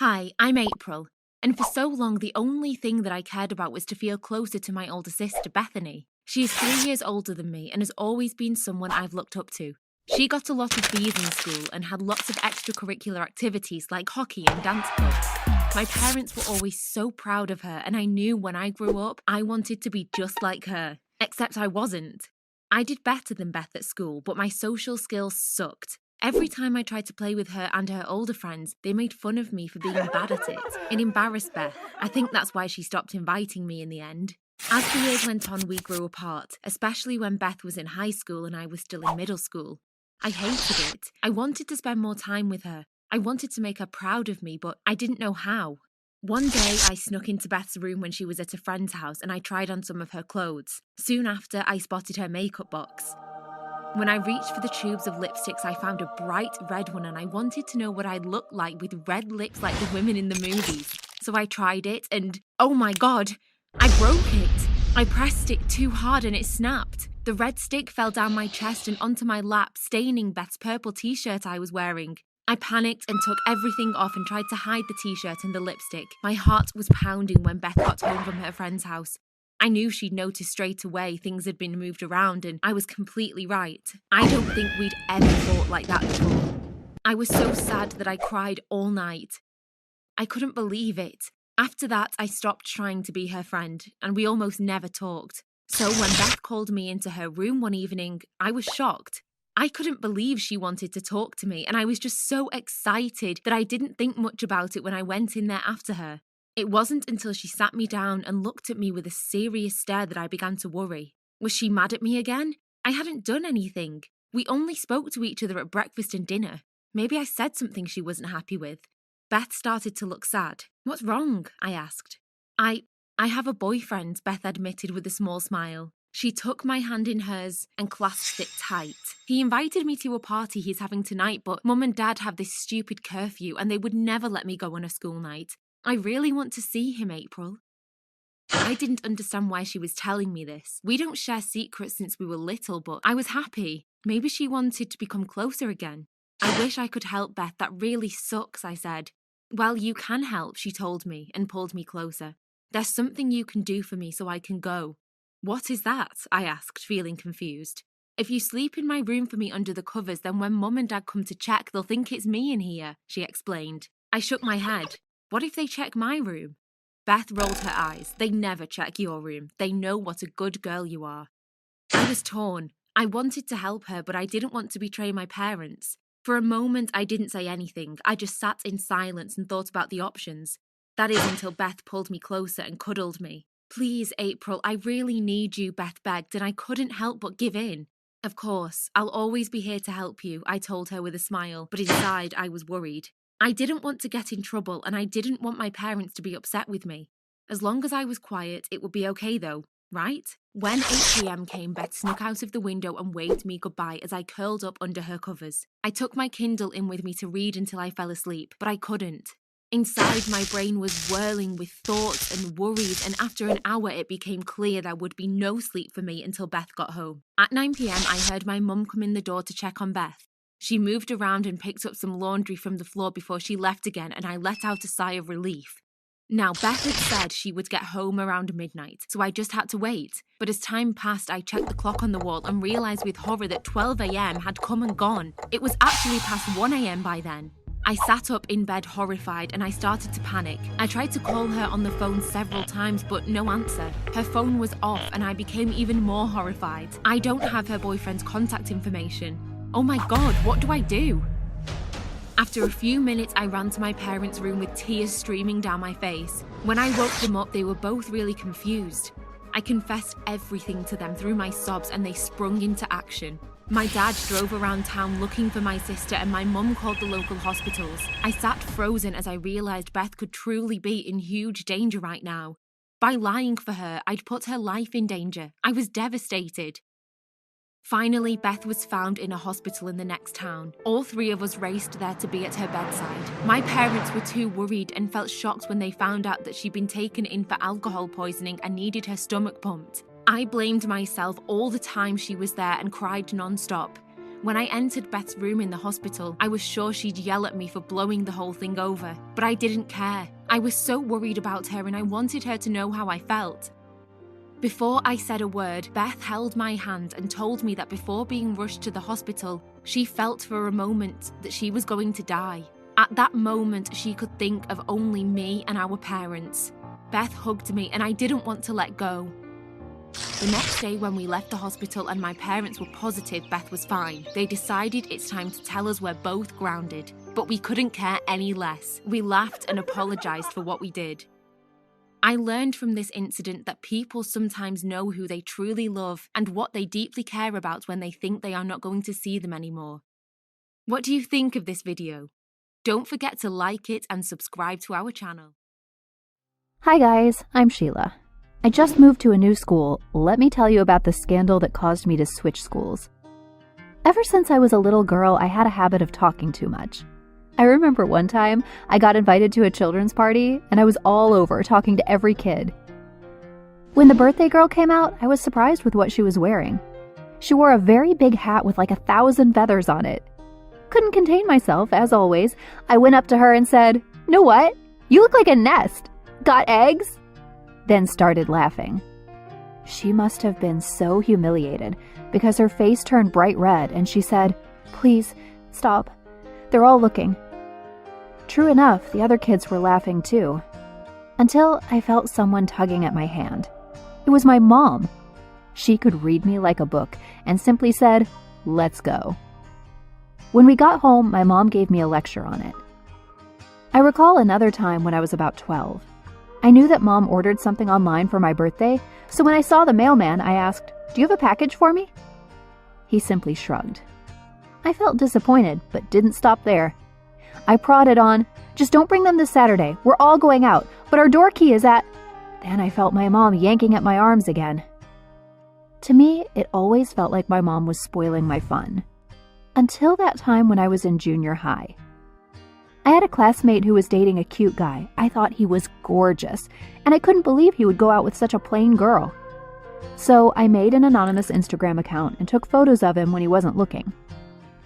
Hi, I'm April, and for so long the only thing that I cared about was to feel closer to my older sister, Bethany. She is 3 years older than me and has always been someone I've looked up to. She got a lot of B's in school and had lots of extracurricular activities like hockey and dance clubs. My parents were always so proud of her, and I knew when I grew up I wanted to be just like her. Except I wasn't. I did better than Beth at school, but my social skills sucked. Every time I tried to play with her and her older friends, they made fun of me for being bad at it. It embarrassed Beth. I think that's why she stopped inviting me in the end. As the years went on, we grew apart, especially when Beth was in high school and I was still in middle school. I hated it. I wanted to spend more time with her. I wanted to make her proud of me, but I didn't know how. One day, I snuck into Beth's room when she was at a friend's house and I tried on some of her clothes. Soon after, I spotted her makeup box. When I reached for the tubes of lipsticks, I found a bright red one and I wanted to know what I'd look like with red lips like the women in the movies. So I tried it and, oh my god, I broke it. I pressed it too hard and it snapped. The red stick fell down my chest and onto my lap, staining Beth's purple t-shirt I was wearing. I panicked and took everything off and tried to hide the t-shirt and the lipstick. My heart was pounding when Beth got home from her friend's house. I knew she'd noticed straight away things had been moved around, and I was completely right. I don't think we'd ever fought like that before. I was so sad that I cried all night. I couldn't believe it. After that, I stopped trying to be her friend, and we almost never talked. So when Beth called me into her room one evening, I was shocked. I couldn't believe she wanted to talk to me, and I was just so excited that I didn't think much about it when I went in there after her. It wasn't until she sat me down and looked at me with a serious stare that I began to worry. Was she mad at me again? I hadn't done anything. We only spoke to each other at breakfast and dinner. Maybe I said something she wasn't happy with. Beth started to look sad. What's wrong? I asked. I have a boyfriend, Beth admitted with a small smile. She took my hand in hers and clasped it tight. He invited me to a party he's having tonight, but Mum and Dad have this stupid curfew and they would never let me go on a school night. I really want to see him, April. I didn't understand why she was telling me this. We don't share secrets since we were little, but I was happy. Maybe she wanted to become closer again. I wish I could help, Beth. That really sucks, I said. Well, you can help, she told me and pulled me closer. There's something you can do for me so I can go. What is that? I asked, feeling confused. If you sleep in my room for me under the covers, then when Mum and Dad come to check, they'll think it's me in here, she explained. I shook my head. What if they check my room? Beth rolled her eyes. They never check your room. They know what a good girl you are. I was torn. I wanted to help her, but I didn't want to betray my parents. For a moment, I didn't say anything. I just sat in silence and thought about the options. That is until Beth pulled me closer and cuddled me. Please, April, I really need you, Beth begged, and I couldn't help but give in. Of course, I'll always be here to help you, I told her with a smile, but inside I was worried. I didn't want to get in trouble, and I didn't want my parents to be upset with me. As long as I was quiet, it would be okay though, right? When 8 p.m. came, Beth snuck out of the window and waved me goodbye as I curled up under her covers. I took my Kindle in with me to read until I fell asleep, but I couldn't. Inside, my brain was whirling with thoughts and worries, and after an hour it became clear there would be no sleep for me until Beth got home. At 9 p.m, I heard my mum come in the door to check on Beth. She moved around and picked up some laundry from the floor before she left again, and I let out a sigh of relief. Now, Beth had said she would get home around midnight, so I just had to wait. But as time passed, I checked the clock on the wall and realised with horror that 12 a.m. had come and gone. It was actually past 1 a.m. by then. I sat up in bed horrified and I started to panic. I tried to call her on the phone several times, but no answer. Her phone was off and I became even more horrified. I don't have her boyfriend's contact information. Oh my god, what do I do? After a few minutes, I ran to my parents' room with tears streaming down my face. When I woke them up, they were both really confused. I confessed everything to them through my sobs and they sprung into action. My dad drove around town looking for my sister and my mum called the local hospitals. I sat frozen as I realised Beth could truly be in huge danger right now. By lying for her, I'd put her life in danger. I was devastated. Finally, Beth was found in a hospital in the next town. All three of us raced there to be at her bedside. My parents were too worried and felt shocked when they found out that she'd been taken in for alcohol poisoning and needed her stomach pumped. I blamed myself all the time she was there and cried non-stop. When I entered Beth's room in the hospital, I was sure she'd yell at me for blowing the whole thing over, but I didn't care. I was so worried about her and I wanted her to know how I felt. Before I said a word, Beth held my hand and told me that before being rushed to the hospital, she felt for a moment that she was going to die. At that moment, she could think of only me and our parents. Beth hugged me and I didn't want to let go. The next day when we left the hospital and my parents were positive Beth was fine, they decided it's time to tell us we're both grounded. But we couldn't care any less. We laughed and apologized for what we did. I learned from this incident that people sometimes know who they truly love and what they deeply care about when they think they are not going to see them anymore. What do you think of this video? Don't forget to like it and subscribe to our channel. Hi guys, I'm Sheila. I just moved to a new school. Let me tell you about the scandal that caused me to switch schools. Ever since I was a little girl, I had a habit of talking too much. I remember one time I got invited to a children's party and I was all over talking to every kid. When the birthday girl came out, I was surprised with what she was wearing. She wore a very big hat with like 1,000 feathers on it. Couldn't contain myself, as always. I went up to her and said, "Know what? You look like a nest. Got eggs?" Then started laughing. She must have been so humiliated because her face turned bright red and she said, "Please, stop. They're all looking." True enough, the other kids were laughing too. Until I felt someone tugging at my hand. It was my mom. She could read me like a book and simply said, "Let's go." When we got home, my mom gave me a lecture on it. I recall another time when I was about 12. I knew that Mom ordered something online for my birthday, so when I saw the mailman, I asked, "Do you have a package for me?" He simply shrugged. I felt disappointed, but didn't stop there. I prodded on, "Just don't bring them this Saturday. We're all going out, but our door key is at..." Then I felt my mom yanking at my arms again. To me, it always felt like my mom was spoiling my fun. Until that time when I was in junior high. I had a classmate who was dating a cute guy. I thought he was gorgeous, and I couldn't believe he would go out with such a plain girl. So I made an anonymous Instagram account and took photos of him when he wasn't looking.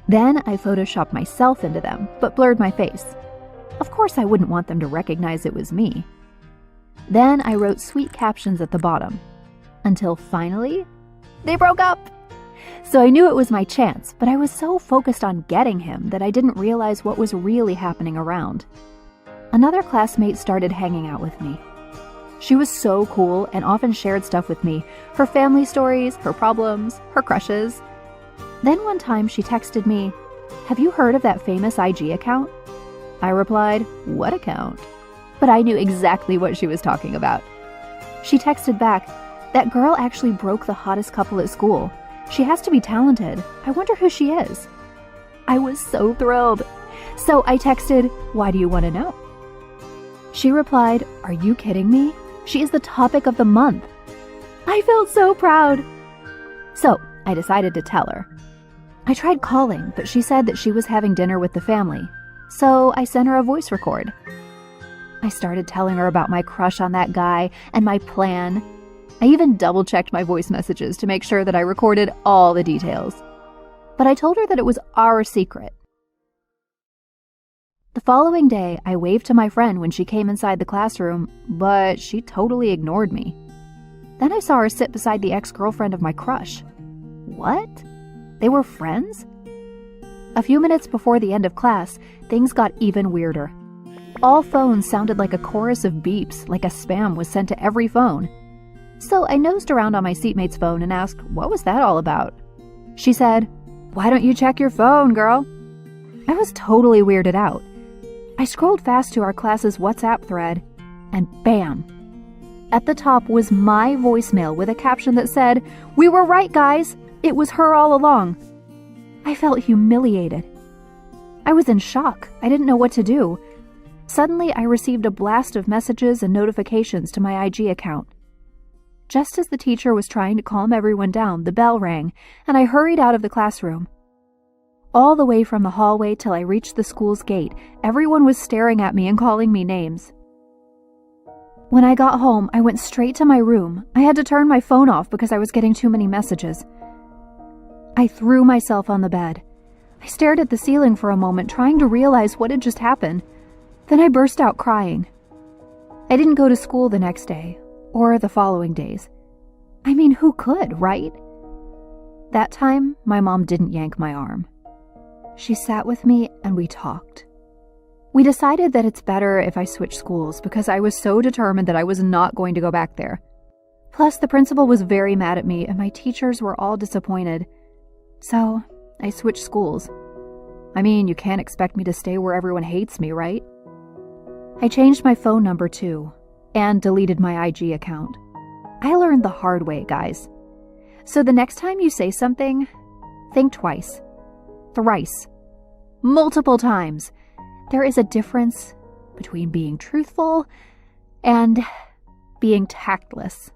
Then I photoshopped myself into them, but blurred my face. Of course I wouldn't want them to recognize it was me. Then I wrote sweet captions at the bottom. Until finally, they broke up! So I knew it was my chance, but I was so focused on getting him that I didn't realize what was really happening around. Another classmate started hanging out with me. She was so cool and often shared stuff with me, her family stories, her problems, her crushes. Then one time she texted me, "Have you heard of that famous IG account?" I replied, "What account?" But I knew exactly what she was talking about. She texted back, "That girl actually broke the hottest couple at school. She has to be talented. I wonder who she is." I was so thrilled. So I texted, "Why do you want to know?" She replied, "Are you kidding me? She is the topic of the month." I felt so proud. So I decided to tell her. I tried calling, but she said that she was having dinner with the family. So I sent her a voice record. I started telling her about my crush on that guy and my plan. I even double-checked my voice messages to make sure that I recorded all the details. But I told her that it was our secret. The following day, I waved to my friend when she came inside the classroom, but she totally ignored me. Then I saw her sit beside the ex-girlfriend of my crush. What? They were friends? A few minutes before the end of class, things got even weirder. All phones sounded like a chorus of beeps, like a spam was sent to every phone. So I nosed around on my seatmate's phone and asked, what was that all about? She said, "Why don't you check your phone, girl?" I was totally weirded out. I scrolled fast to our class's WhatsApp thread, and bam! At the top was my voicemail with a caption that said, "We were right, guys! It was her all along." I felt humiliated. I was in shock. I didn't know what to do. Suddenly, I received a blast of messages and notifications to my IG account. Just as the teacher was trying to calm everyone down, the bell rang, and I hurried out of the classroom. All the way from the hallway till I reached the school's gate, everyone was staring at me and calling me names. When I got home, I went straight to my room. I had to turn my phone off because I was getting too many messages. I threw myself on the bed. I stared at the ceiling for a moment, trying to realize what had just happened. Then I burst out crying. I didn't go to school the next day, or the following days. I mean, who could, right? That time, my mom didn't yank my arm. She sat with me and we talked. We decided that it's better if I switch schools because I was so determined that I was not going to go back there. Plus, the principal was very mad at me and my teachers were all disappointed. So, I switched schools. I mean, you can't expect me to stay where everyone hates me, right? I changed my phone number too, and deleted my IG account. I learned the hard way, guys. So the next time you say something, think twice, thrice, multiple times. There is a difference between being truthful and being tactless.